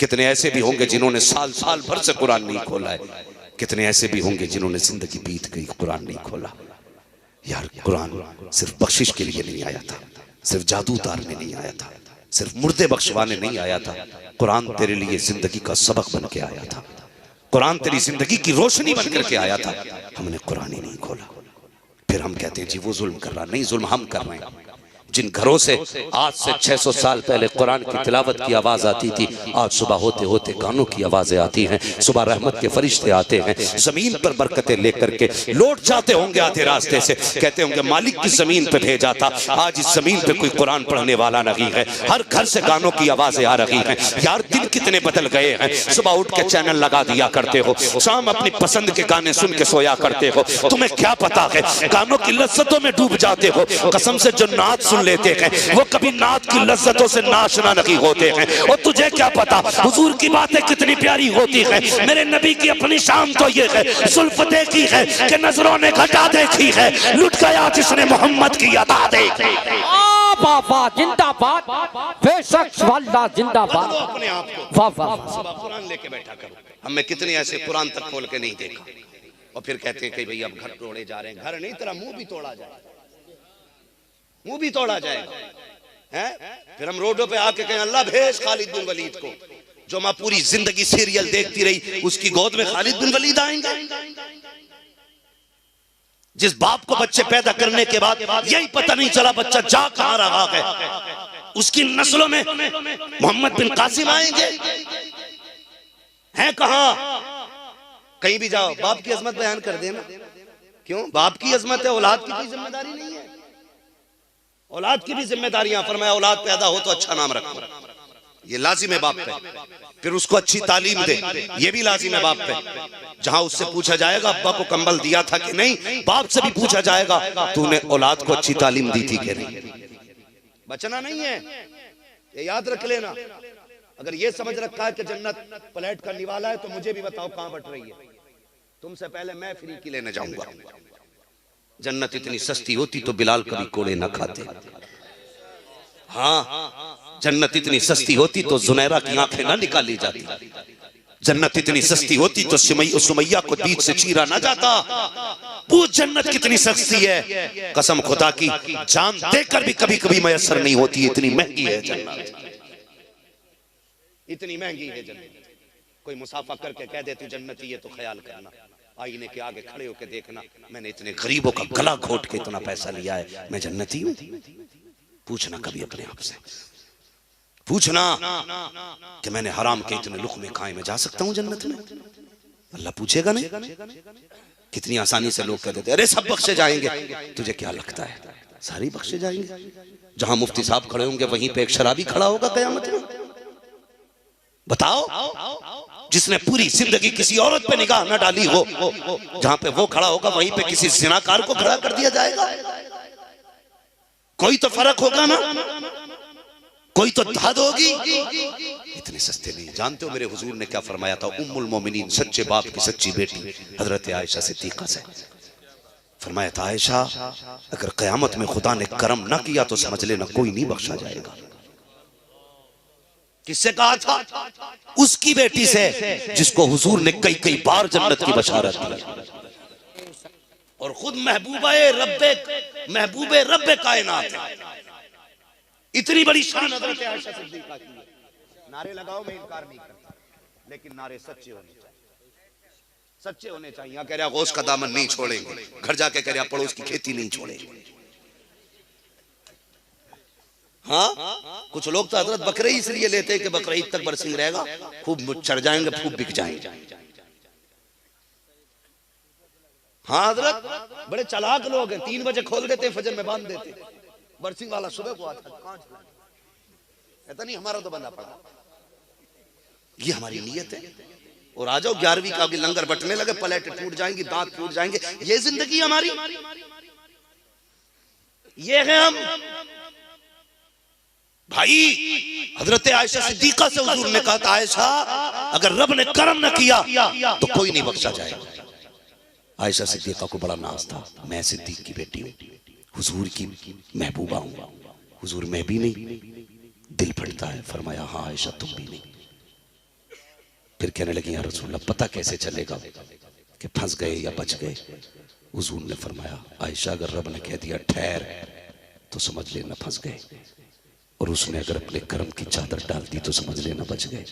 कितने ऐसे भी होंगे जिन्होंने साल साल भर से कुरान नहीं खोला है, कितने ऐसे भी होंगे जिन्होंने जिंदगी बीत गई कुरान नहीं खोला। यार कुरान सिर्फ बख्शिश के लिए नहीं आया था, सिर्फ जादू उतारने नहीं आया था, सिर्फ मुर्दे बख्शवाने नहीं आया था। कुरान तेरे लिए जिंदगी का सबक बन के आया था, कुरान तेरी जिंदगी की रोशनी बन करके आया था। हमने कुरान ही नहीं खोला, फिर हम कहते हैं जी वो जुल्म कर रहा। नहीं, जुल्म हम कर रहे हैं। जिन घरों से आज से 600 साल पहले कुरान की तिलावत की आवाज आती थी, आज सुबह होते होते गानों की आवाजें आती हैं। सुबह रहमत के फरिश्ते आते हैं, जमीन पर बरकतें लेकर के लौट जाते होंगे आधे रास्ते से, कहते होंगे मालिक की जमीन पे भेजा था, आज इस जमीन पे कोई कुरान पढ़ने वाला नहीं है। हर घर से गानों की आवाजें आ रही हैं। यार दिन कितने बदल गए हैं। सुबह उठ के चैनल लगा दिया करते हो, शाम अपनी पसंद के गाने सुन के सोया करते हो। तुम्हें क्या पता है, गानों की लज्जतों में डूब जाते हो। कसम से जो नात सुन लेते हैं वो कभी नात की लज्जतों से नाशना नहीं होते हैं। और तुझे क्या पता हुजूर की बातें कितनी प्यारी होती है। मेरे नबी की अपनी शान तो ये है, जुल्फ देखी है कि नजरों ने घटा देखी है, लुट गया जिसने मोहम्मद की अदा देखी। बाबा जिंदाबाद, बेशक वाला जिंदाबाद। अपने आप को वाह वाह, सुबह कुरान लेके बैठा करो। हमें कितने ऐसे कुरान तक खोल के नहीं देखा, और फिर कहते हैं कि भाई अब घर तोड़े जा रहे हैं। घर नहीं, तेरा मुंह भी तोड़ा जाए, मुंह भी तोड़ा जाएगा हैं। फिर हम रोडों पे आके कहें अल्लाह भेज खालिद बिन वलीद को। जो माँ पूरी जिंदगी सीरियल देखती रही, उसकी गोद में खालिद बिन वलीद आएंगे। जिस बाप को बच्चे पैदा करने के बाद यही पता नहीं चला बच्चा जा कहां रहा है, उसकी नस्लों में मोहम्मद बिन कासिम आएंगे। हैं कहां? कहीं भी जाओ बाप की अजमत बयान कर देना। क्यों? बाप की अजमत है, औलाद की कोई जिम्मेदारी नहीं है। औलाद की भी जिम्मेदारियां, फरमाया औलाद पैदा हो तो अच्छा नाम रखो, ये लाजिम है बाप पे। फिर उसको अच्छी तालीम दे, ये भी लाजिम है बाप पे। जहां उससे पूछा जाएगा अब्बा को कंबल दिया था कि नहीं, बाप से भी पूछा जाएगा तूने औलाद को अच्छी तालीम दी थी कि नहीं। बचना नहीं है, ये याद रख लेना। अगर ये समझ रखा है कि जन्नत प्लेट का निवाला है, तो मुझे भी बताओ कहां बट रही है। तुमसे पहले मैं फ्री की लेने जाऊंगा। जन्नत इतनी सस्ती होती तो बिलाल कभी कोड़े न खाते। हाँ, जन्नत इतनी सस्ती होती तो जुनैरा की आंखें ना निकाली जाती। जन्नत इतनी सस्ती होती तो सुमैया को बीच से चीरा ना जाता। पूछ जन्नत कितनी सस्ती है, कसम खुदा की जान देकर भी कभी कभी मैसर नहीं होती। इतनी महंगी है जन्नत, इतनी महंगी है जन्नत। कोई मुसाफा करके कह दे तू जन्नती है तो ख्याल करना, आईने के आगे खड़े होकर देखना, मैंने इतने गरीबों का गला घोट के इतना पैसा लिया है, मैं जन्नती हूं? पूछना कभी अपने आप से, पूछना कि मैंने हराम के इतने लुक़्मे खाए, मैं जा सकता हूं जन्नत में? अल्लाह पूछेगा नहीं। कितनी आसानी से लोग कह देते अरे सब बख्शे जाएंगे। तुझे क्या लगता है सारी बख्शे जाएंगे? जहां मुफ्ती साहब खड़े होंगे वहीं पे एक शराबी खड़ा होगा कयामत में। बताओ, जिसने पूरी जिंदगी किसी औरत पे निगाह न डाली हो, जहां पे वो खड़ा होगा वहीं पे किसी ज़िनाकार को खड़ा कर दिया जाएगा। कोई तो फर्क होगा ना, कोई तो हद होगी। इतने सस्ते नहीं। जानते हो मेरे हुजूर ने क्या फरमाया था? उम्मुल मोमिनीन, सच्चे बाप की सच्ची बेटी हजरत आयशा सिद्दीक़ा से फरमाया था, आयशा अगर क़यामत में खुदा ने करम ना किया तो समझ लेना कोई नहीं बख्शा जाएगा। किससे कहा था? उसकी बेटी से जिसको हुजूर ने कई कई बार जन्नत की बशारत दी। और खुद महबूबे रब्बे कायनात है। इतनी बड़ी शान हज़रत आयशा सिद्दीक़ा की है। नारे लगाओ, मैं इनकार नहीं करता, लेकिन नारे सच्चे होने चाहिए, सच्चे होने चाहिए। यहाँ कह रहा गौस का दामन नहीं छोड़ेंगे, घर जाके कह रहा पड़ोस की खेती नहीं छोड़ेंगे। हाँ, कुछ लोग तो हजरत बकरे इसलिए लेते हैं कि बकरा ईद तक बरसिंग रहेगा, खूब चढ़ जाएंगे, खूब बिक जाएंगे। हाँ हजरत बड़े चालाक लोग हैं, 3 बजे खोल देते, फजर में बांध देते। बरसिंग वाला सुबह को आता, कहता नहीं हमारा तो बंदा पड़ा। ये हमारी नीयत है। और आ जाओ 11वीं का लंगर बटने लगे, प्लेट टूट जाएंगी, दांत टूट जाएंगे। ये जिंदगी हमारी, ये है हम भाई। हजरत आयशा सिद्दीक़ा से हुजूर ने कहा था, आयशा अगर रब ने करम न किया तो कोई नहीं बख्शा जाएगा। आयशा सिद्दीक़ा को बड़ा नाज था, मैं सिद्दीक़ की बेटी हूँ, हुजूर की महबूबा हूँ। हुजूर मैं भी नहीं, दिल फटता है। फरमाया हाँ आयशा तुम भी नहीं। फिर कहने लगी या रसूलल्लाह पता कैसे चलेगा कि फंस गए या बच गए? हुजूर ने फरमाया आयशा अगर रब ने कह दिया ठहर तो समझ लेना फंस गए, और उसने अगर अपने कर्म की चादर डाल दी तो समझ लेना बच गए,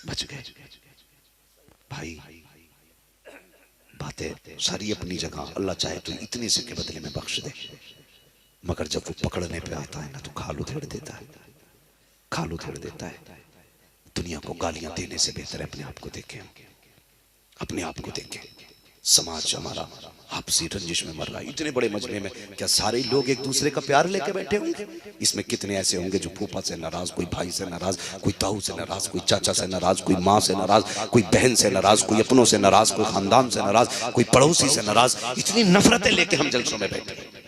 बच गए। भाई बातें सारी अपनी जगह, अल्लाह चाहे तो इतने से के बदले में बख्श दे, मगर जब वो पकड़ने पे आता है ना तो खाल उधेड़ देता है, खाल उधेड़ देता है। दुनिया को गालियां देने से बेहतर है अपने आप को देखें, अपने आप को देखें। समाज हमारा आपसी रंजिश में मर रहा है। इतने बड़े मजमे में क्या सारे लोग एक दूसरे का प्यार लेके बैठे होंगे? इसमें कितने ऐसे होंगे जो फूफा से नाराज, कोई भाई से नाराज, कोई ताऊ से नाराज, कोई चाचा से नाराज, कोई माँ से नाराज, कोई बहन से नाराज, कोई अपनों से नाराज, कोई खानदान से नाराज, कोई पड़ोसी से नाराज। इतनी नफरतें लेके हम जलसों में बैठे हैं।